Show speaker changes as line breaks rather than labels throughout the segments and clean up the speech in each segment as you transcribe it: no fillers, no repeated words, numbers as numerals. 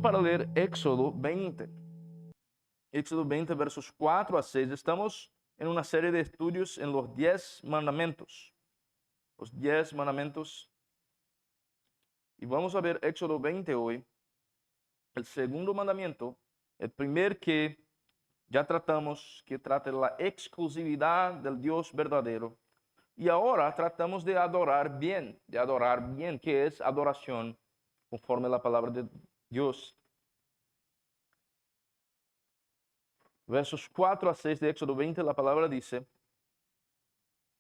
para leer Éxodo 20. Éxodo 20, versos 4 a 6. Estamos en una serie de estudios en los 10 mandamientos. Los 10 mandamientos. Y vamos a ver Éxodo 20 hoy. El segundo mandamiento, el primer que ya tratamos, que trata de la exclusividad del Dios verdadero. Y ahora tratamos de adorar bien, que es adoración conforme a la palabra de Dios. Versos 4 a 6 de Éxodo 20, la palabra dice: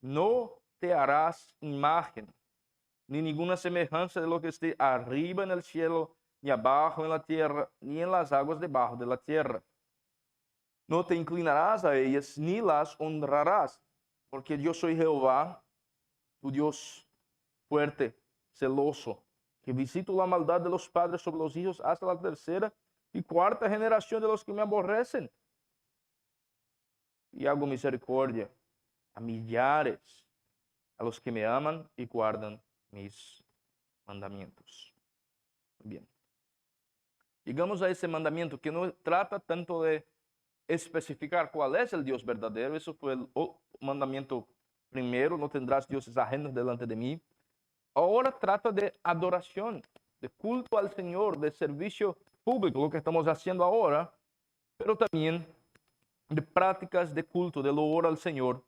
no te harás imagen, ni ninguna semejanza de lo que esté arriba en el cielo, ni abajo en la tierra, ni en las aguas debajo de la tierra. No te inclinarás a ellas, ni las honrarás, porque yo soy Jehová, tu Dios fuerte, celoso, que visito la maldad de los padres sobre los hijos hasta la tercera y cuarta generación de los que me aborrecen. Y hago misericordia a millares, a los que me aman y guardan mis mandamientos. Bien. Llegamos a ese mandamiento que no trata tanto de especificar cuál es el Dios verdadero. Eso fue el mandamiento primero: no tendrás dioses ajenos delante de mí. Ahora trata de adoración, de culto al Señor, de servicio público, lo que estamos haciendo ahora, pero también de prácticas de culto, de loor al Señor.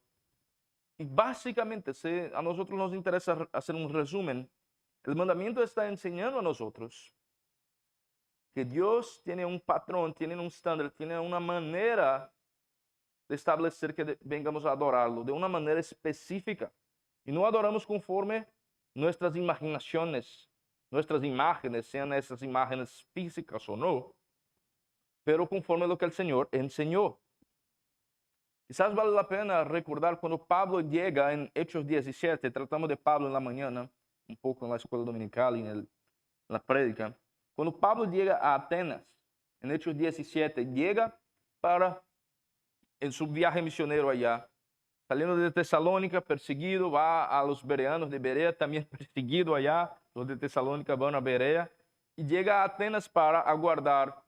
Y básicamente, si a nosotros nos interesa hacer un resumen, el mandamiento está enseñando a nosotros que Dios tiene un patrón, tiene un estándar, tiene una manera de establecer que vengamos a adorarlo, de una manera específica. Y no adoramos conforme nuestras imaginaciones, nuestras imágenes, sean esas imágenes físicas o no, pero conforme lo que el Señor enseñó. Quizás vale la pena recordar cuando Pablo llega en Hechos 17, tratamos de Pablo en la mañana, un poco en la escuela dominical y en la prédica. Cuando Pablo llega a Atenas, en Hechos 17, llega en su viaje misionero allá, saliendo de Tesalónica, perseguido, va a los bereanos de Berea, también perseguido allá, los de Tesalónica van a Berea, y llega a Atenas para aguardar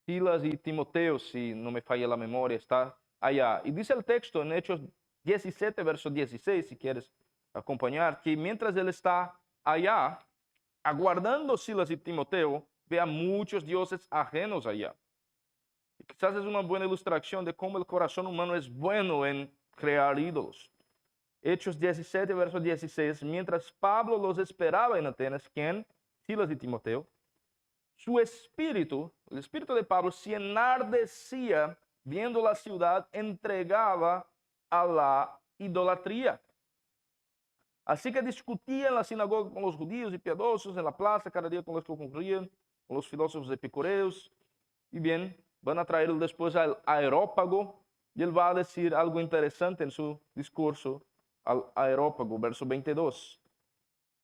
Silas y Timoteo, si no me falla la memoria, está allá. Y dice el texto en Hechos 17, verso 16, si quieres acompañar, que mientras él está allá, aguardando Silas y Timoteo, ve a muchos dioses ajenos allá. Y quizás es una buena ilustración de cómo el corazón humano es bueno en crear ídolos. Hechos 17, verso 16, mientras Pablo los esperaba en Atenas, ¿quién? Silas y Timoteo. Su espíritu, el espíritu de Pablo, se enardecía viendo la ciudad entregada a la idolatría. Así que discutía en la sinagoga con los judíos y piadosos, en la plaza, cada día con los que concurrían, con los filósofos epicureos. Y bien, van a traer después al Areópago, y él va a decir algo interesante en su discurso al Areópago, verso 22.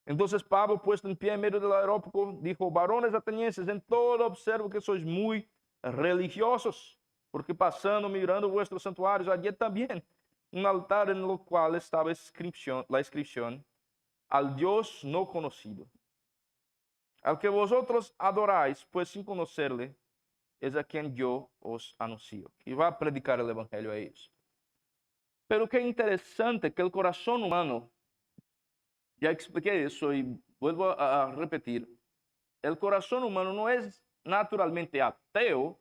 Entonces Pablo, puesto en pie en medio del Areópago, dijo: varones atenienses, en todo observo que sois muy religiosos, porque pasando, mirando vuestros santuarios, hallé también un altar en el cual estaba la inscripción: al Dios no conocido, al que vosotros adoráis, pues sin conocerle, es a quien yo os anuncio. Y va a predicar el evangelio a ellos. Pero qué interesante que el corazón humano, ya expliqué eso y vuelvo a repetir, el corazón humano no es naturalmente ateo.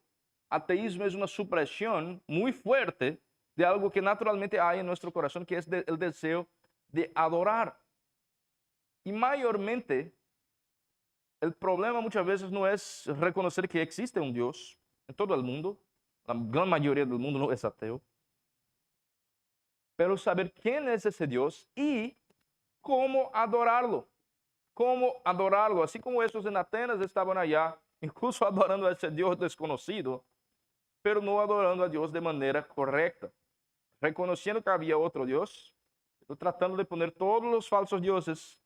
Ateísmo es una supresión muy fuerte de algo que naturalmente hay en nuestro corazón, que es el deseo de adorar. Y mayormente, el problema muchas veces no es reconocer que existe un Dios en todo el mundo. La gran mayoría del mundo no es ateo. Pero saber quién es ese Dios y cómo adorarlo. Cómo adorarlo. Así como esos en Atenas estaban allá, incluso adorando a ese Dios desconocido, pero no adorando a Dios de manera correcta. Reconociendo que había otro Dios, pero tratando de poner todos los falsos dioses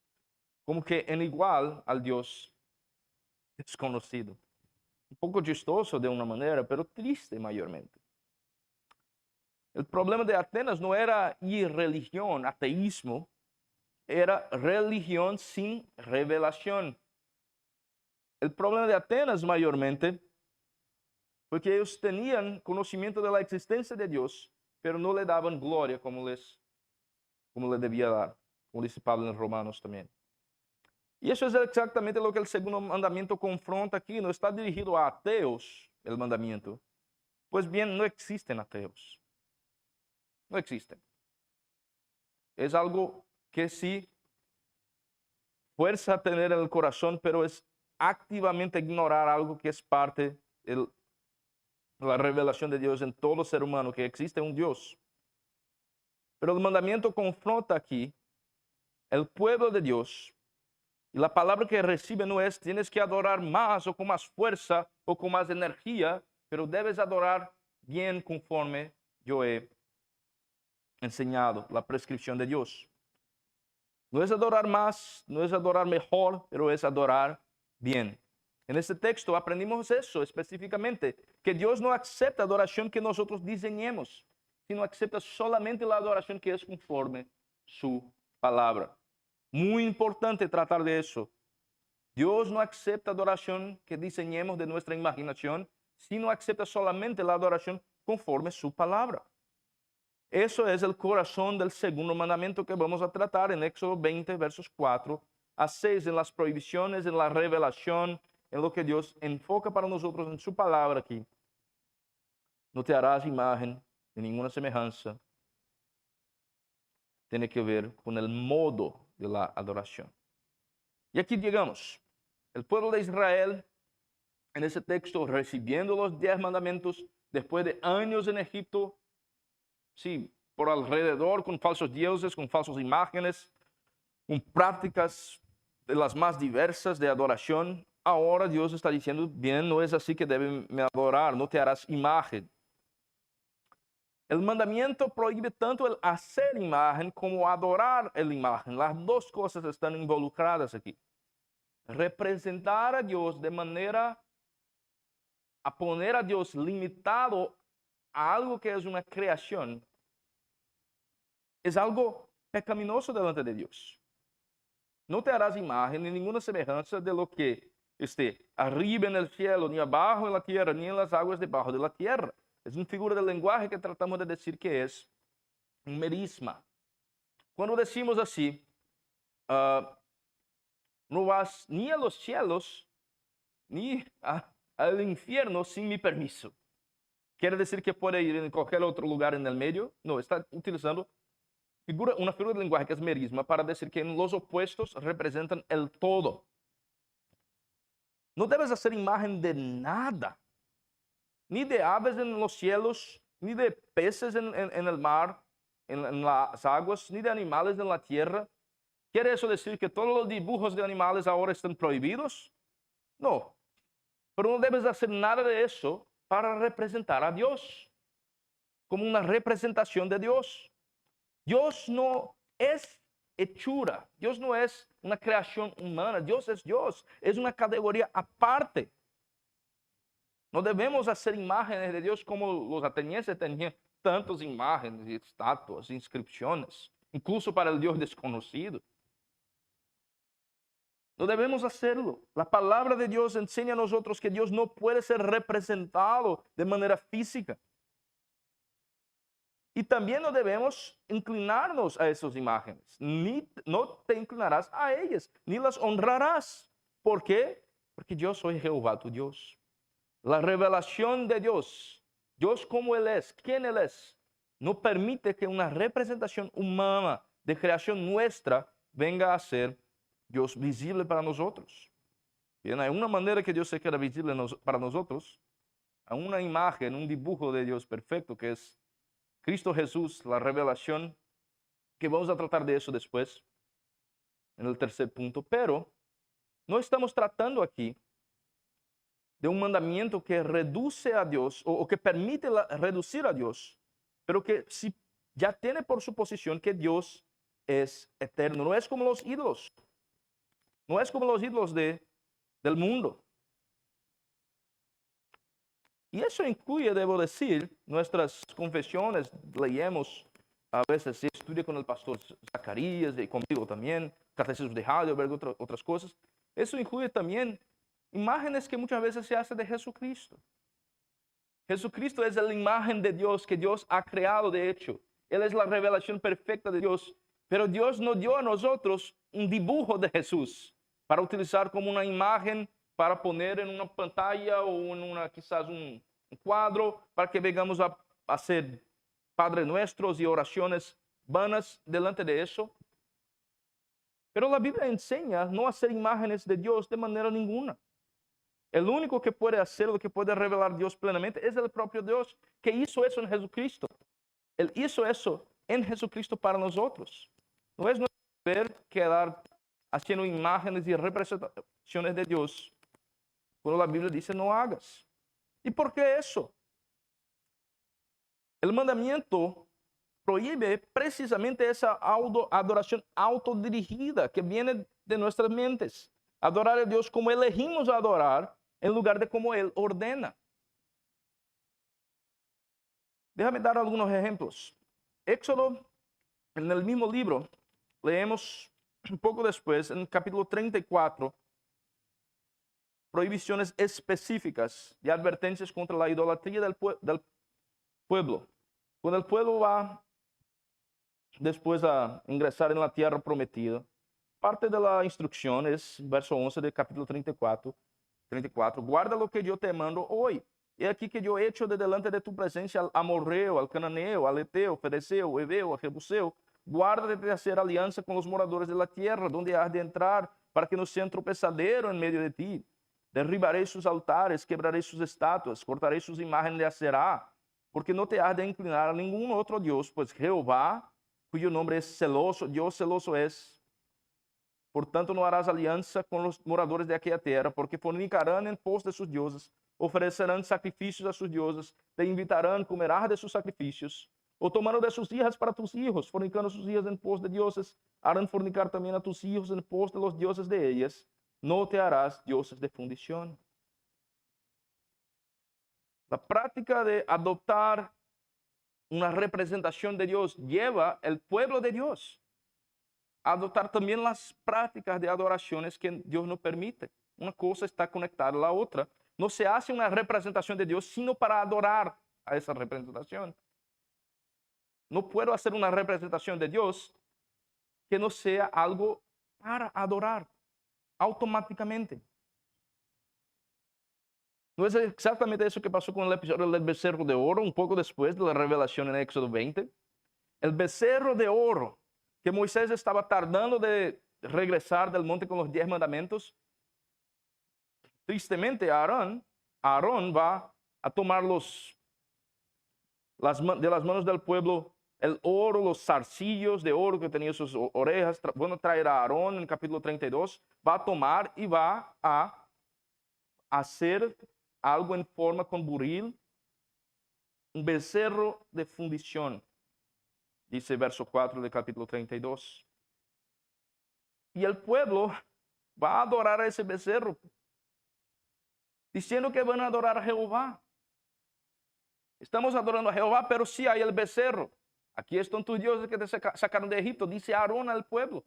como que en igual al Dios desconocido. Un poco chistoso de una manera, pero triste mayormente. El problema de Atenas no era irreligión, ateísmo, era religión sin revelación. El problema de Atenas mayormente fue que ellos tenían conocimiento de la existencia de Dios, pero no le daban gloria como le debía dar, como dice Pablo en Romanos también. Y eso es exactamente lo que el segundo mandamiento confronta aquí. No está dirigido a ateos el mandamiento. Pues bien, no existen ateos. No existen. Es algo que sí fuerza a tener en el corazón, pero es activamente ignorar algo que es parte de la revelación de Dios en todo ser humano, que existe un Dios. Pero el mandamiento confronta aquí el pueblo de Dios. Y la palabra que recibe no es tienes que adorar más o con más fuerza o con más energía, pero debes adorar bien conforme yo he enseñado, la prescripción de Dios. No es adorar más, no es adorar mejor, pero es adorar bien. En este texto aprendimos eso específicamente, que Dios no acepta adoración que nosotros diseñemos, sino acepta solamente la adoración que es conforme su palabra. Muy importante tratar de eso. Dios no acepta adoración que diseñemos de nuestra imaginación, sino acepta solamente la adoración conforme su palabra. Eso es el corazón del segundo mandamiento que vamos a tratar en Éxodo 20, versos 4 a 6, en las prohibiciones, en la revelación, en lo que Dios enfoca para nosotros en su palabra aquí. No te harás imagen de ninguna semejanza. Tiene que ver con el modo de la adoración. Y aquí llegamos. El pueblo de Israel, en ese texto, recibiendo los 10 mandamientos, después de años en Egipto, sí, por alrededor, con falsos dioses, con falsas imágenes, con prácticas de las más diversas de adoración. Ahora Dios está diciendo, bien, no es así que deben me adorar, no te harás imagen. El mandamiento prohíbe tanto el hacer imagen como adorar la imagen. Las dos cosas están involucradas aquí. Representar a Dios de manera a poner a Dios limitado a algo que es una creación es algo pecaminoso delante de Dios. No te harás imagen ni ninguna semejanza de lo que esté arriba en el cielo, ni abajo en la tierra, ni en las aguas debajo de la tierra. Es una figura del lenguaje que tratamos de decir que es un merisma. Cuando decimos así, no vas ni a los cielos ni al infierno sin mi permiso. ¿Quiere decir que puede ir en cualquier otro lugar en el medio? No, está utilizando una figura de lenguaje que es merisma para decir que los opuestos representan el todo. No debes hacer imagen de nada, ni de aves en los cielos, ni de peces en el mar, en las aguas, ni de animales en la tierra. ¿Quiere eso decir que todos los dibujos de animales ahora están prohibidos? No, pero no debes hacer nada de eso para representar a Dios, como una representación de Dios. Dios no es hechura, Dios no es una creación humana, Dios, es una categoría aparte. No debemos hacer imágenes de Dios como los atenienses tenían tantas imágenes, estatuas, inscripciones, incluso para el Dios desconocido. No debemos hacerlo. La palabra de Dios enseña a nosotros que Dios no puede ser representado de manera física. Y también no debemos inclinarnos a esas imágenes, ni no te inclinarás a ellas, ni las honrarás. ¿Por qué? Porque yo soy Jehová tu Dios. La revelación de Dios, Dios como Él es, quién Él es, no permite que una representación humana de creación nuestra venga a ser Dios visible para nosotros. Bien, hay una manera que Dios se queda visible para nosotros, a una imagen, un dibujo de Dios perfecto que es Cristo Jesús, la revelación, que vamos a tratar de eso después, en el tercer punto, pero no estamos tratando aquí de un mandamiento que reduce a Dios o que permite reducir a Dios, pero que si ya tiene por su posición que Dios es eterno. No es como los ídolos, no es como los ídolos del mundo. Y eso incluye, debo decir, nuestras confesiones, leemos, a veces se estudia con el pastor Zacarías y conmigo también, catecismos de Heidelberg, otras cosas. Eso incluye también Imágenes que muchas veces se hacen de Jesucristo. Jesucristo es la imagen de Dios que Dios ha creado, de hecho. Él es la revelación perfecta de Dios. Pero Dios no dio a nosotros un dibujo de Jesús para utilizar como una imagen para poner en una pantalla o en quizás un cuadro para que vengamos a hacer Padre Nuestros y oraciones vanas delante de eso. Pero la Biblia enseña no hacer imágenes de Dios de manera ninguna. El único que puede hacerlo, que puede revelar Dios plenamente, es el propio Dios, que hizo eso en Jesucristo. Él hizo eso en Jesucristo para nosotros. No es nuestro deber quedar haciendo imágenes y representaciones de Dios cuando la Biblia dice no hagas. ¿Y por qué eso? El mandamiento prohíbe precisamente esa adoración autodirigida que viene de nuestras mentes. Adorar a Dios como elegimos adorar en lugar de como Él ordena. Déjame dar algunos ejemplos. Éxodo, en el mismo libro, leemos un poco después, en el capítulo 34, prohibiciones específicas y advertencias contra la idolatría del pueblo. Cuando el pueblo va después a ingresar en la tierra prometida, parte de la instrucción es, verso 11 del capítulo 34, guarda lo que yo te mando hoy. Y aquí que yo he hecho de delante de tu presencia al amorreo, al cananeo, al eteo, fereceo, heveo, al jebuseo. Guarda de hacer alianza con los moradores de la tierra, donde has de entrar, para que no sea un tropezadero en medio de ti. Derribaré sus altares, quebraré sus estatuas, cortaré sus imágenes de Aserá, porque no te has de inclinar a ningún otro Dios, pues Jehová, cuyo nombre es celoso, Dios celoso es. Por tanto, no harás alianza con los moradores de aquella tierra, porque fornicarán en pos de sus dioses, ofrecerán sacrificios a sus dioses, te invitarán, comerás de sus sacrificios, o tomarán de sus hijas para tus hijos, fornicando sus hijas en pos de dioses, harán fornicar también a tus hijos en pos de los dioses de ellas, no te harás dioses de fundición. La práctica de adoptar una representación de Dios lleva al pueblo de Dios a adoptar también las prácticas de adoraciones que Dios no permite. Una cosa está conectada a la otra. No se hace una representación de Dios sino para adorar a esa representación. No puedo hacer una representación de Dios que no sea algo para adorar automáticamente. No es exactamente eso que pasó con el episodio del becerro de oro, un poco después de la revelación en Éxodo 20. El becerro de oro que Moisés estaba tardando de regresar del monte con los 10 mandamientos. Tristemente, Aarón va a tomar de las manos del pueblo el oro, los zarcillos de oro que tenía sus orejas. Van a traer a Aarón en el capítulo 32. Va a tomar y va a hacer algo en forma con buril, un becerro de fundición. Dice verso 4 del capítulo 32. Y el pueblo va a adorar a ese becerro, diciendo que van a adorar a Jehová. Estamos adorando a Jehová, pero sí hay el becerro. Aquí están tus dioses que te sacaron de Egipto, dice Aarón al pueblo.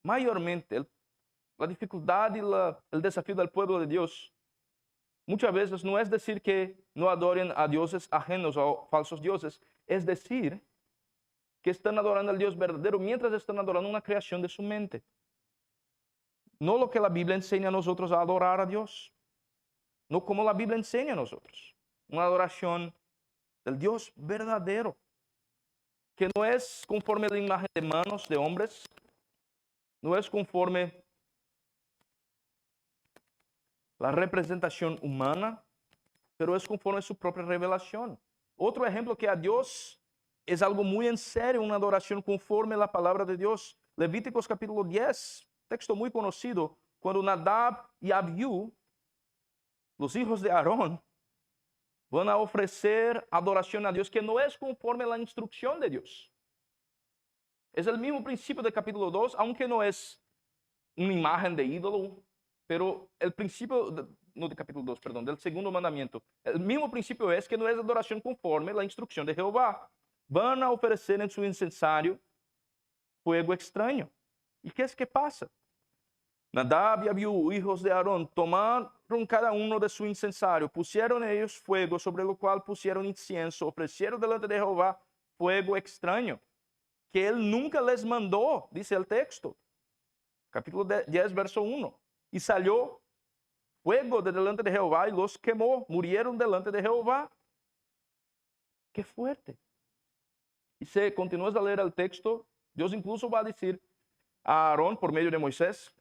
Mayormente, la dificultad y el desafío del pueblo de Dios muchas veces no es decir que no adoren a dioses ajenos o falsos dioses, es decir que están adorando al Dios verdadero mientras están adorando una creación de su mente. No lo que la Biblia enseña a nosotros a adorar a Dios. No como la Biblia enseña a nosotros. Una adoración del Dios verdadero. Que no es conforme a la imagen de manos de hombres. No es conforme la representación humana. Pero es conforme a su propia revelación. Otro ejemplo que a Dios es algo muy en serio, una adoración conforme a la palabra de Dios. Levíticos capítulo 10, texto muy conocido, cuando Nadab y Abiú, los hijos de Aarón, van a ofrecer adoración a Dios que no es conforme a la instrucción de Dios. Es el mismo principio del capítulo 2, aunque no es una imagen de ídolo, pero el principio, no del capítulo 2, perdón, del segundo mandamiento, el mismo principio es que no es adoración conforme a la instrucción de Jehová. Van a ofrecer en su incensario fuego extraño. ¿Y qué es que pasa? Nadab y Abiú, hijos de Aarón, tomaron cada uno de su incensario, pusieron ellos fuego, sobre lo cual pusieron incienso, ofrecieron delante de Jehová fuego extraño, que él nunca les mandó, dice el texto. Capítulo 10, verso 1. Y salió fuego de delante de Jehová y los quemó, murieron delante de Jehová. Qué fuerte. Y si continúas a leer el texto, Dios incluso va a decir a Aarón por medio de Moisés: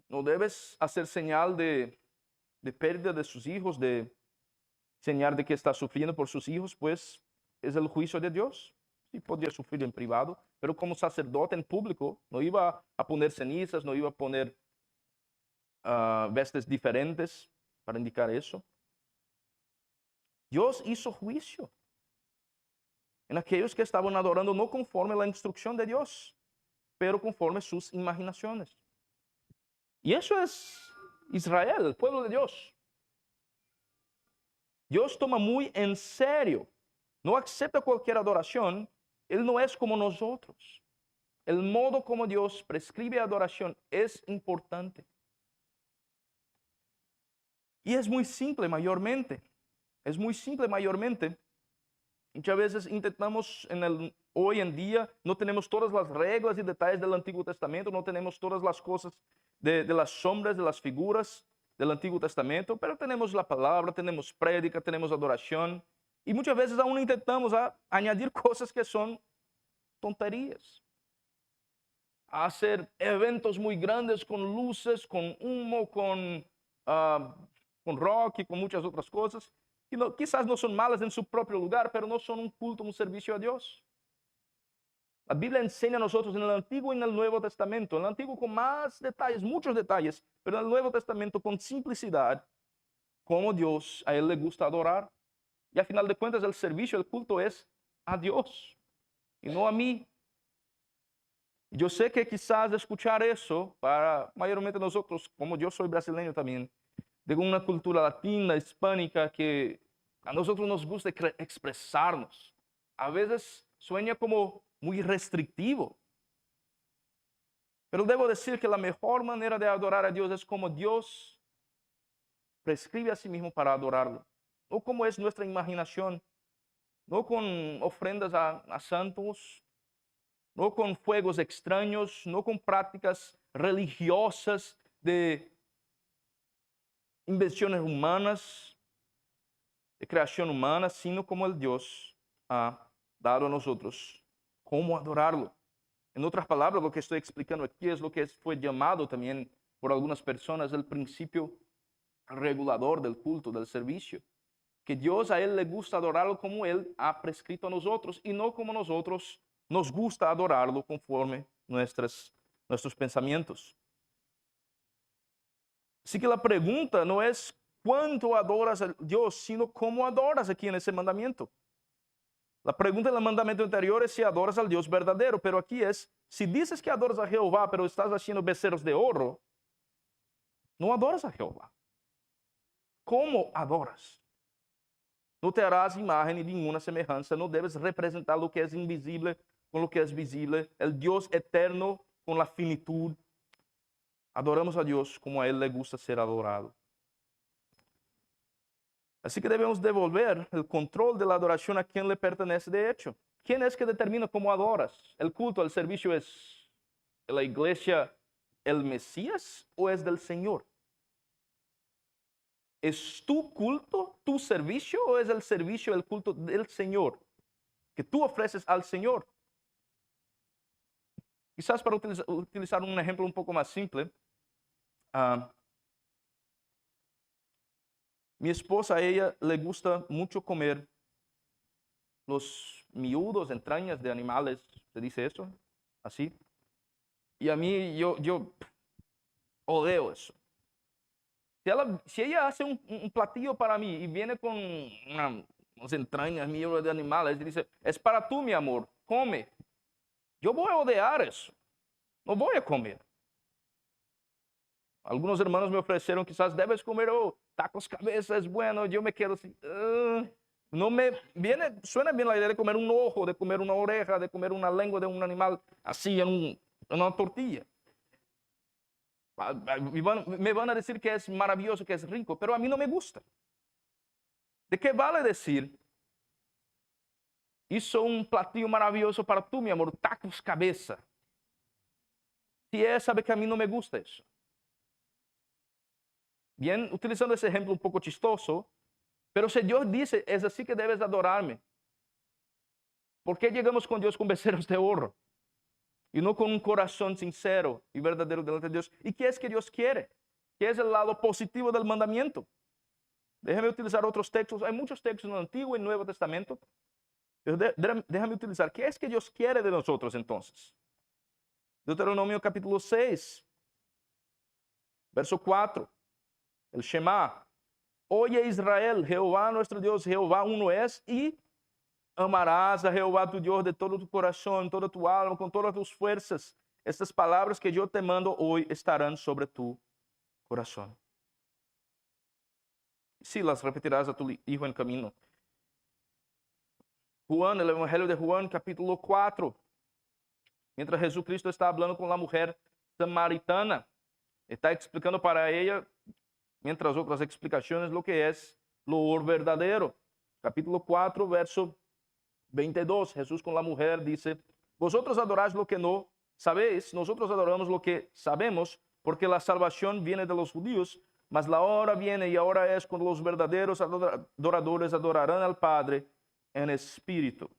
no debes hacer señal de pérdida de sus hijos, de señal de que está sufriendo por sus hijos, pues es el juicio de Dios. Sí podía sufrir en privado, pero como sacerdote en público no iba a poner cenizas, no iba a poner vestes diferentes para indicar eso. Dios hizo juicio en aquellos que estaban adorando no conforme a la instrucción de Dios, pero conforme sus imaginaciones. Y eso es Israel, el pueblo de Dios. Dios toma muy en serio, no acepta cualquier adoración. Él no es como nosotros. El modo como Dios prescribe adoración es importante. Y es muy simple mayormente. Es muy simple mayormente. Muchas veces intentamos hoy en día, no tenemos todas las reglas y detalles del Antiguo Testamento, no tenemos todas las cosas de las sombras, de las figuras del Antiguo Testamento, pero tenemos la palabra, tenemos prédica, tenemos adoración, y muchas veces aún intentamos añadir cosas que son tonterías. Hacer eventos muy grandes con luces, con humo, con rock y con muchas otras cosas, que quizás no son malas en su propio lugar, pero no son un culto, un servicio a Dios. La Biblia enseña a nosotros en el Antiguo y en el Nuevo Testamento, en el Antiguo con más detalles, muchos detalles, pero en el Nuevo Testamento con simplicidad, cómo Dios a Él le gusta adorar. Y al final de cuentas el servicio, el culto es a Dios y no a mí. Yo sé que quizás escuchar eso, para mayormente nosotros, como yo soy brasileño también, de una cultura latina, hispánica, que a nosotros nos gusta expresarnos, a veces suena como muy restrictivo. Pero debo decir que la mejor manera de adorar a Dios es como Dios prescribe a sí mismo para adorarlo. No como es nuestra imaginación, no con ofrendas a santos, no con fuegos extraños, no con prácticas religiosas de invenciones humanas, de creación humana, sino como el Dios ha dado a nosotros cómo adorarlo. En otras palabras, lo que estoy explicando aquí es lo que fue llamado también por algunas personas el principio regulador del culto, del servicio. Que Dios a Él le gusta adorarlo como Él ha prescrito a nosotros y no como nosotros nos gusta adorarlo conforme nuestros pensamientos. Así que la pregunta no es cuánto adoras a Dios, sino cómo adoras aquí en ese mandamiento. La pregunta en el mandamiento anterior es si adoras al Dios verdadero, pero aquí es, si dices que adoras a Jehová, pero estás haciendo becerros de oro, no adoras a Jehová. ¿Cómo adoras? No te harás imagen ni ninguna semejanza, no debes representar lo que es invisible con lo que es visible, el Dios eterno con la finitud. Adoramos a Dios como a Él le gusta ser adorado. Así que debemos devolver el control de la adoración a quien le pertenece de hecho. ¿Quién es que determina cómo adoras? ¿El culto, el servicio es de la iglesia, el Mesías o es del Señor? ¿Es tu culto, tu servicio o es el servicio, el culto del Señor que tú ofreces al Señor? Quizás para utilizar un ejemplo un poco más simple, mi esposa, a ella le gusta mucho comer los miudos, entrañas de animales, ¿se dice eso? Así. Y a mí, yo odio eso. Si ella hace un platillo para mí y viene con unas entrañas, miudos de animales, y dice, es para tú, mi amor, come. Yo voy a odiar eso. No voy a comer. Algunos hermanos me ofrecieron, quizás debes comer, tacos cabeza es bueno. Yo me quedo así. No me viene, suena bien la idea de comer un ojo, de comer una oreja, de comer una lengua de un animal así en una tortilla. Me van a decir que es maravilloso, que es rico, pero a mí no me gusta. ¿De qué vale decir, hizo un platillo maravilloso para tú, mi amor, tacos cabeza? Si sabe que a mí no me gusta eso. Bien, utilizando ese ejemplo un poco chistoso, pero si Dios dice, es así que debes adorarme, ¿por qué llegamos con Dios con becerros de oro? Y no con un corazón sincero y verdadero delante de Dios. ¿Y qué es que Dios quiere? ¿Qué es el lado positivo del mandamiento? Déjame utilizar otros textos. Hay muchos textos en el Antiguo y Nuevo Testamento. Pero déjame utilizar. ¿Qué es que Dios quiere de nosotros entonces? Deuteronomio capítulo 6, verso 4. El Shema. Oye Israel, Jehová nuestro Dios, Jehová uno es, y amarás a Jehová tu Dios de todo tu corazón, toda tu alma, con todas tus fuerzas. Estas palabras que yo te mando hoy estarán sobre tu corazón. Sí, las repetirás a tu hijo en camino. Juan, el Evangelio de Juan, capítulo 4. Mientras Jesucristo está hablando con la mujer samaritana, está explicando para ella, mientras otras explicaciones, lo que es lo verdadero. Capítulo 4, verso 22. Jesús con la mujer dice, vosotros adoráis lo que no sabéis, nosotros adoramos lo que sabemos, porque la salvación viene de los judíos, mas la hora viene y ahora es cuando los verdaderos adoradores adorarán al Padre en espíritu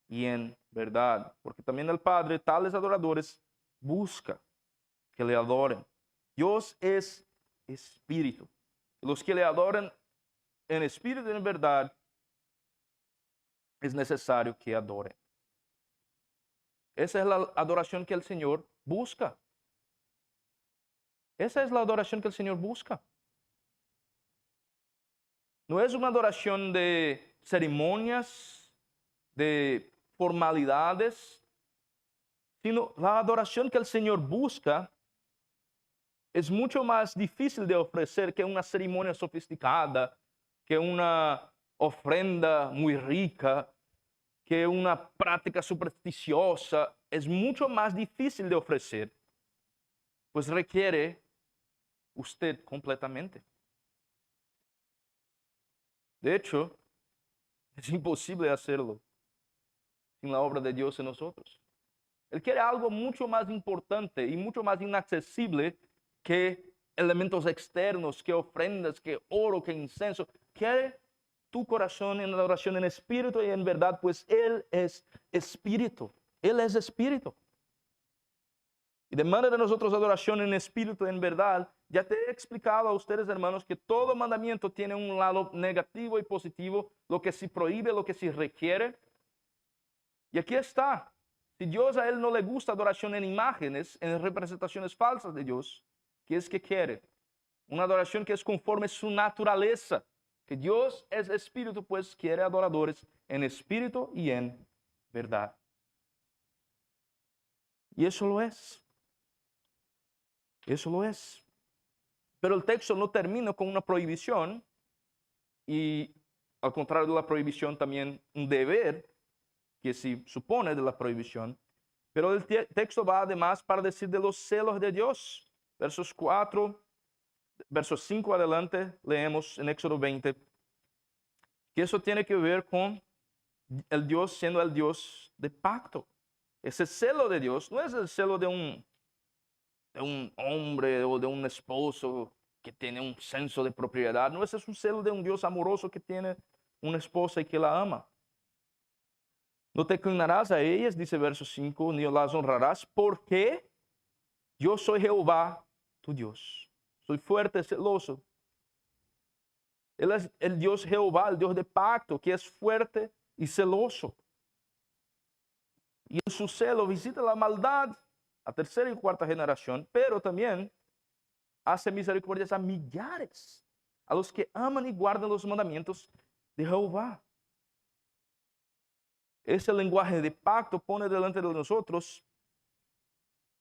y en verdad, porque también el Padre, tales adoradores, busca que le adoren. Dios es espíritu. Los que le adoran en espíritu y en verdad, es necesario que adoren. Esa es la adoración que el Señor busca. Esa es la adoración que el Señor busca. No es una adoración de ceremonias, de formalidades, sino la adoración que el Señor busca es mucho más difícil de ofrecer que una ceremonia sofisticada, que una ofrenda muy rica, que una práctica supersticiosa. Es mucho más difícil de ofrecer, pues requiere usted completamente. De hecho, es imposible hacerlo sin la obra de Dios en nosotros. Él quiere algo mucho más importante y mucho más inaccesible que elementos externos, que ofrendas, que oro, que incienso. Quiere tu corazón en adoración en espíritu y en verdad, pues Él es espíritu. Él es espíritu. Y demanda de nosotros adoración en espíritu y en verdad. Ya te he explicado a ustedes, hermanos, que todo mandamiento tiene un lado negativo y positivo, lo que sí prohíbe, lo que sí requiere. Y aquí está. Si Dios a Él no le gusta adoración en imágenes, en representaciones falsas de Dios, ¿qué es que quiere? Una adoración que es conforme su naturaleza. Que Dios es espíritu, pues quiere adoradores en espíritu y en verdad. Y eso lo es. Eso lo es. Pero el texto no termina con una prohibición y, al contrario de la prohibición, también un deber que se supone de la prohibición. Pero el texto va además para decir de los celos de Dios. Versos 5 adelante, leemos en Éxodo 20, que eso tiene que ver con el Dios siendo el Dios de pacto. Ese celo de Dios no es el celo de un hombre o de un esposo que tiene un senso de propiedad. No, ese es un celo de un Dios amoroso que tiene una esposa y que la ama. No te inclinarás a ellas, dice verso 5, ni las honrarás, porque yo soy Jehová, tu Dios. Soy fuerte, celoso. Él es el Dios Jehová, el Dios de pacto, que es fuerte y celoso. Y en su celo visita la maldad a tercera y cuarta generación, pero también hace misericordias a millares, a los que aman y guardan los mandamientos de Jehová. Ese lenguaje de pacto pone delante de nosotros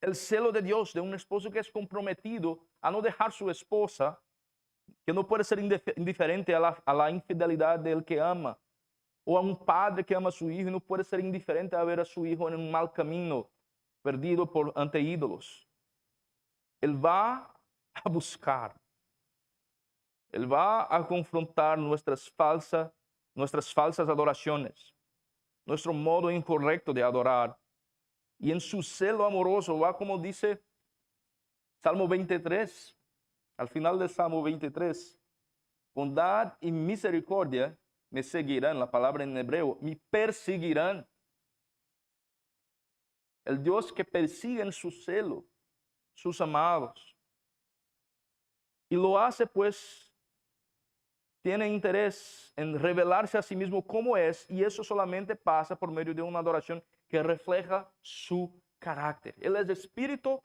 el celo de Dios, de un esposo que es comprometido a no dejar su esposa, que no puede ser indiferente a la infidelidad del que ama, o a un padre que ama a su hijo y no puede ser indiferente a ver a su hijo en un mal camino, perdido ante ídolos. Él va a buscar. Él va a confrontar nuestras falsas adoraciones, nuestro modo incorrecto de adorar. Y en su celo amoroso va, como dice Salmo 23, al final del Salmo 23, bondad y misericordia me seguirán, la palabra en hebreo, me perseguirán. El Dios que persigue en su celo sus amados. Y lo hace pues, tiene interés en revelarse a sí mismo como es, y eso solamente pasa por medio de una adoración que refleja su carácter. Él es espíritu,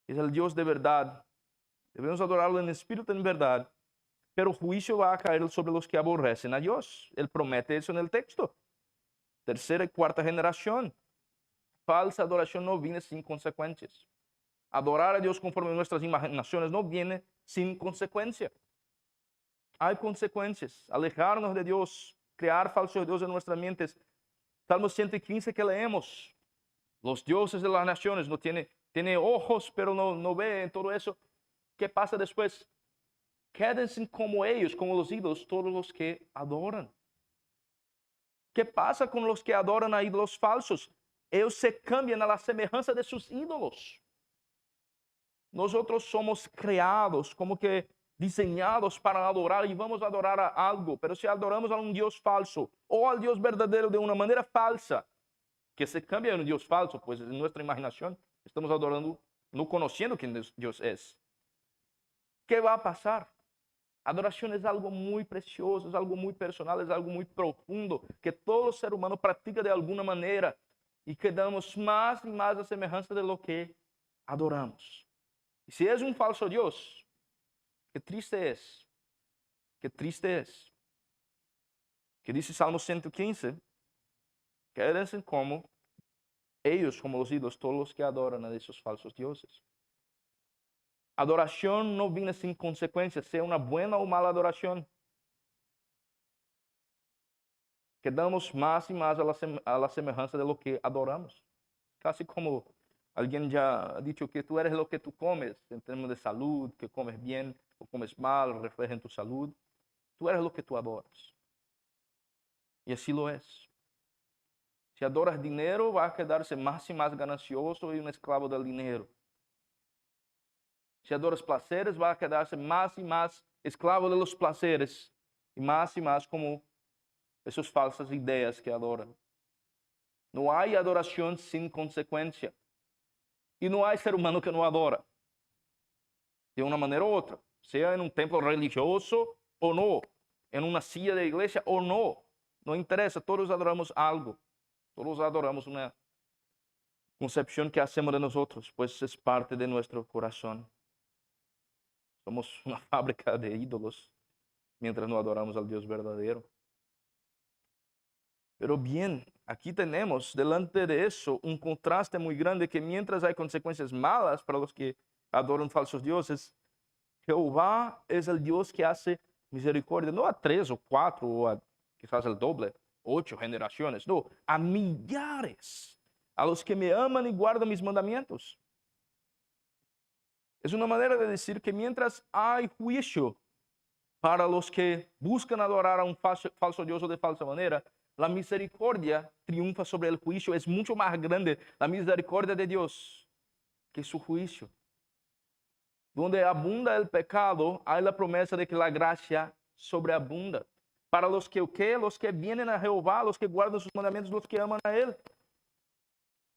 es el Dios de verdad. Debemos adorarlo en espíritu y en verdad, pero juicio va a caer sobre los que aborrecen a Dios. Él promete eso en el texto. Tercera y cuarta generación. Falsa adoración no viene sin consecuencias. Adorar a Dios conforme nuestras imaginaciones no viene sin consecuencia. Hay consecuencias. Alejarnos de Dios, crear falsos dioses en nuestras mentes. Salmo 115 que leemos. Los dioses de las naciones no tiene ojos, pero no ve en todo eso. ¿Qué pasa después? Quédense como ellos, como los ídolos, todos los que adoran. ¿Qué pasa con los que adoran a ídolos falsos? Ellos se cambian a la semejanza de sus ídolos. Nosotros somos creados, como que diseñados para adorar y vamos a adorar a algo, pero si adoramos a un Dios falso o al Dios verdadero de una manera falsa, que se cambia en un Dios falso, pues en nuestra imaginación estamos adorando, no conociendo quién Dios es. ¿Qué va a pasar? Adoración es algo muy precioso, es algo muy personal, es algo muy profundo, que todo ser humano practica de alguna manera y quedamos más y más a semejanza de lo que adoramos. Y si es un falso Dios, qué triste es, qué triste es. Que dice Salmo 115, quédense como ellos, como los ídolos, todos los que adoran a esos falsos dioses. Adoración no viene sin consecuencias, sea una buena o mala adoración. Quedamos más y más a la semejanza de lo que adoramos. Casi como alguien ya ha dicho que tú eres lo que tú comes, en términos de salud, que comes bien o comes mal, refleja en tu salud. Tú eres lo que tú adoras. Y así lo es. Si adoras dinero, va a quedarse más y más ganancioso y un esclavo del dinero. Si adoras placeres, va a quedarse más y más esclavo de los placeres y más como esas falsas ideas que adoran. No hay adoración sin consecuencia. Y no hay ser humano que no adora. De una manera u otra. Sea en un templo religioso o no. En una silla de iglesia o no. No interesa, todos adoramos algo. Todos adoramos una concepción que hacemos de nosotros, pues es parte de nuestro corazón. Somos una fábrica de ídolos mientras no adoramos al Dios verdadero. Pero bien, aquí tenemos delante de eso un contraste muy grande, que mientras hay consecuencias malas para los que adoran falsos dioses, Jehová es el Dios que hace misericordia, no a 3 o 4 o a quizás el doble, 8 generaciones, no, a millares, a los que me aman y guardan mis mandamientos. Es una manera de decir que mientras hay juicio para los que buscan adorar a un falso Dios o de falsa manera, la misericordia triunfa sobre el juicio. Es mucho más grande la misericordia de Dios que su juicio. Donde abunda el pecado, hay la promesa de que la gracia sobreabunda. Para los que vienen a Jehová, los que guardan sus mandamientos, los que aman a Él.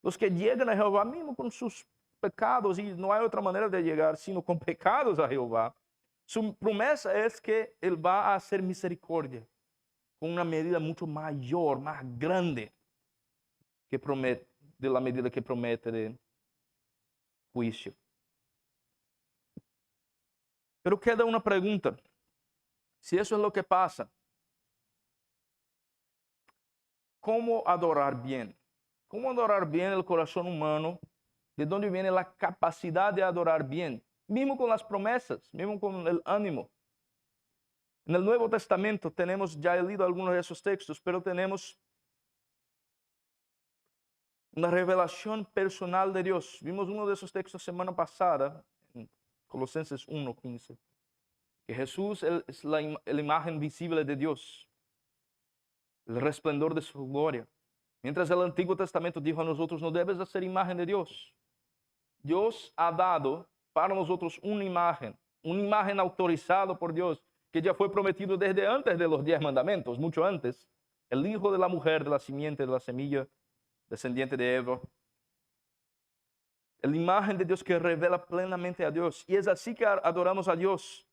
Los que llegan a Jehová mismo con sus pecados, y no hay otra manera de llegar sino con pecados a Jehová. Su promesa es que Él va a hacer misericordia con una medida mucho mayor, más grande que promete, de la medida que promete de juicio. Pero queda una pregunta. Si eso es lo que pasa, ¿cómo adorar bien? ¿Cómo adorar bien el corazón humano? ¿De dónde viene la capacidad de adorar bien? Mismo con las promesas, mismo con el ánimo. En el Nuevo Testamento tenemos, ya he leído algunos de esos textos, pero tenemos una revelación personal de Dios. Vimos uno de esos textos semana pasada, en Colosenses 1:15, que Jesús es la imagen visible de Dios, el resplandor de su gloria. Mientras el Antiguo Testamento dijo a nosotros, no debes hacer imagen de Dios. Dios ha dado para nosotros una imagen autorizada por Dios, que ya fue prometido desde antes de los 10 mandamientos, mucho antes. El hijo de la mujer, de la simiente, de la semilla, descendiente de Eva. La imagen de Dios que revela plenamente a Dios. Y es así que adoramos a Dios,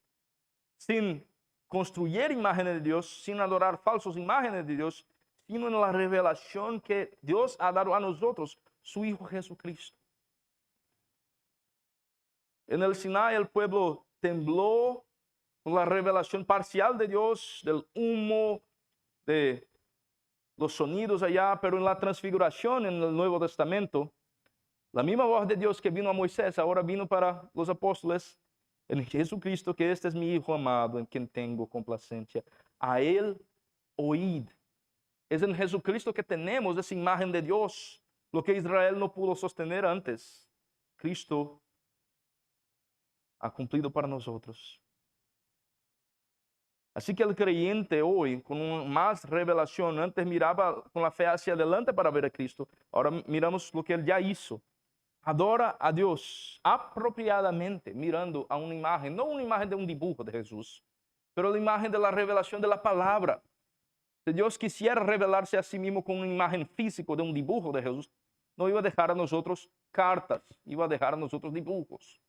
sin construir imágenes de Dios, sin adorar falsas imágenes de Dios, sino en la revelación que Dios ha dado a nosotros, su Hijo Jesucristo. En el Sinai el pueblo tembló con la revelación parcial de Dios, del humo, de los sonidos allá, pero en la transfiguración en el Nuevo Testamento, la misma voz de Dios que vino a Moisés, ahora vino para los apóstoles, en Jesucristo, que este es mi Hijo amado, en quien tengo complacencia. A Él oíd. Es en Jesucristo que tenemos esa imagen de Dios, lo que Israel no pudo sostener antes. Cristo ha cumplido para nosotros. Así que el creyente hoy, con más revelación, antes miraba con la fe hacia adelante para ver a Cristo, ahora miramos lo que Él ya hizo. Adora a Dios apropiadamente, mirando a una imagen, no una imagen de un dibujo de Jesús, pero la imagen de la revelación de la palabra. Si Dios quisiera revelarse a sí mismo con una imagen física de un dibujo de Jesús, no iba a dejar a nosotros cartas, iba a dejar a nosotros dibujos.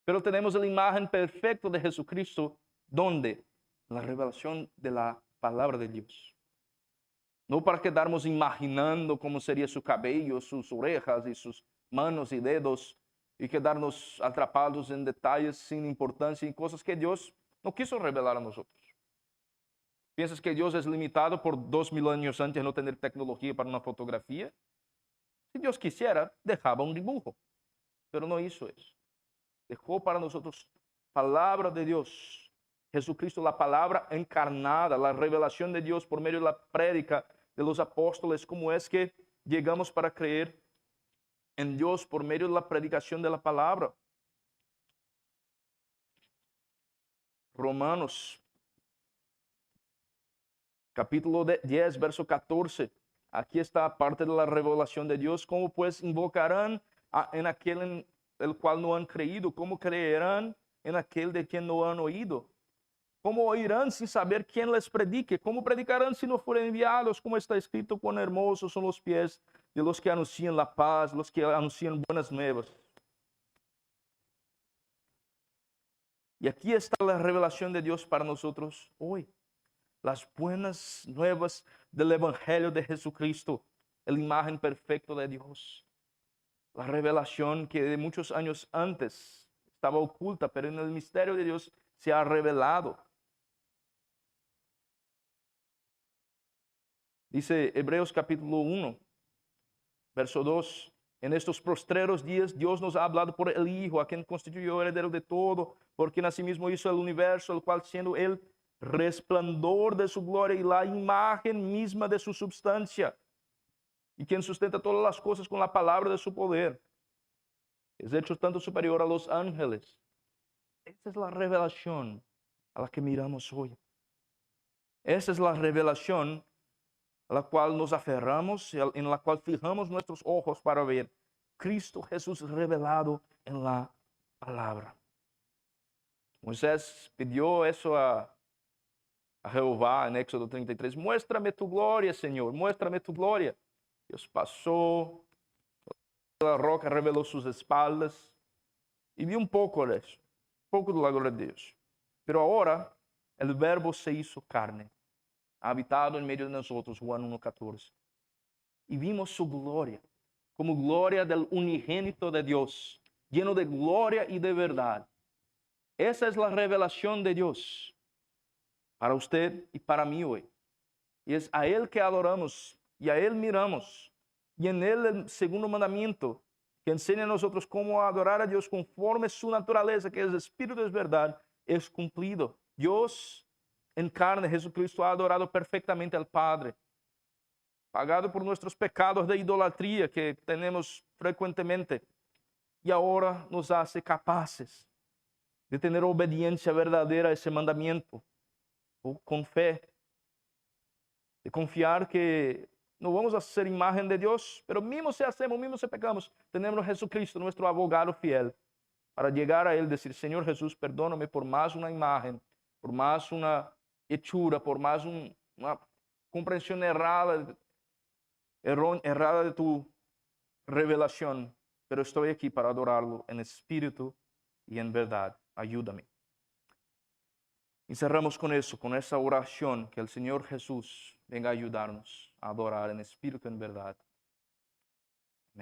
Pero tenemos la imagen perfecta de Jesucristo, donde la revelación de la palabra de Dios. No para quedarnos imaginando cómo sería su cabello, sus orejas y sus manos y dedos, y quedarnos atrapados en detalles sin importancia y cosas que Dios no quiso revelar a nosotros. ¿Piensas que Dios es limitado por 2000 años antes de no tener tecnología para una fotografía? Si Dios quisiera, dejaba un dibujo, pero no hizo eso. Dejó para nosotros palabra de Dios. Jesucristo, la palabra encarnada, la revelación de Dios por medio de la prédica de los apóstoles. ¿Cómo es que llegamos para creer en Dios por medio de la predicación de la palabra? Romanos, capítulo 10, verso 14. Aquí está parte de la revelación de Dios. ¿Cómo pues invocarán en aquel en el cual no han creído? ¿Cómo creerán en aquel de quien no han oído? ¿Cómo oirán sin saber quién les predique? ¿Cómo predicarán si no fueren enviados? Como está escrito, cuán hermosos son los pies de los que anuncian la paz, los que anuncian buenas nuevas. Y aquí está la revelación de Dios para nosotros hoy. Las buenas nuevas del Evangelio de Jesucristo, la imagen perfecta de Dios. La revelación que de muchos años antes estaba oculta, pero en el misterio de Dios se ha revelado. Dice Hebreos capítulo 1, verso 2. En estos postreros días Dios nos ha hablado por el Hijo, a quien constituyó heredero de todo, por quien asimismo hizo el universo, el cual siendo el resplandor de su gloria y la imagen misma de su substancia, y quien sustenta todas las cosas con la palabra de su poder, es hecho tanto superior a los ángeles. Esta es la revelación a la que miramos hoy. Esa es la revelación a la cual nos aferramos, en la cual fijamos nuestros ojos para ver Cristo Jesús revelado en la palabra. Moisés pidió eso a Jehová en Éxodo 33. Muéstrame tu gloria, Señor, muéstrame tu gloria. Dios pasó, la roca reveló sus espaldas y vio un poco de eso, un poco de la gloria de Dios. Pero ahora el verbo se hizo carne, habitado en medio de nosotros, Juan 1:14. Y vimos su gloria, como gloria del unigénito de Dios, lleno de gloria y de verdad. Esa es la revelación de Dios para usted y para mí hoy. Y es a Él que adoramos y a Él miramos. Y en Él el segundo mandamiento que enseña a nosotros cómo adorar a Dios conforme su naturaleza, que es espíritu, es verdad, es cumplido. Dios en carne, Jesucristo, ha adorado perfectamente al Padre. pagado por nuestros pecados de idolatría que tenemos frecuentemente, y ahora nos hace capaces de tener obediencia verdadera a ese mandamiento, con fe, de confiar que no vamos a ser imagen de Dios, pero mismo si hacemos, mismo si pecamos, tenemos a Jesucristo, nuestro abogado fiel, para llegar a Él, decir, Señor Jesús, perdóname por más una imagen, por más una hechura, por más una comprensión errada de tu revelación, pero estoy aquí para adorarlo en espíritu y en verdad. Ayúdame. Y cerramos con eso, con esa oración, que el Señor Jesús venga a ayudarnos a adorar en espíritu y en verdad.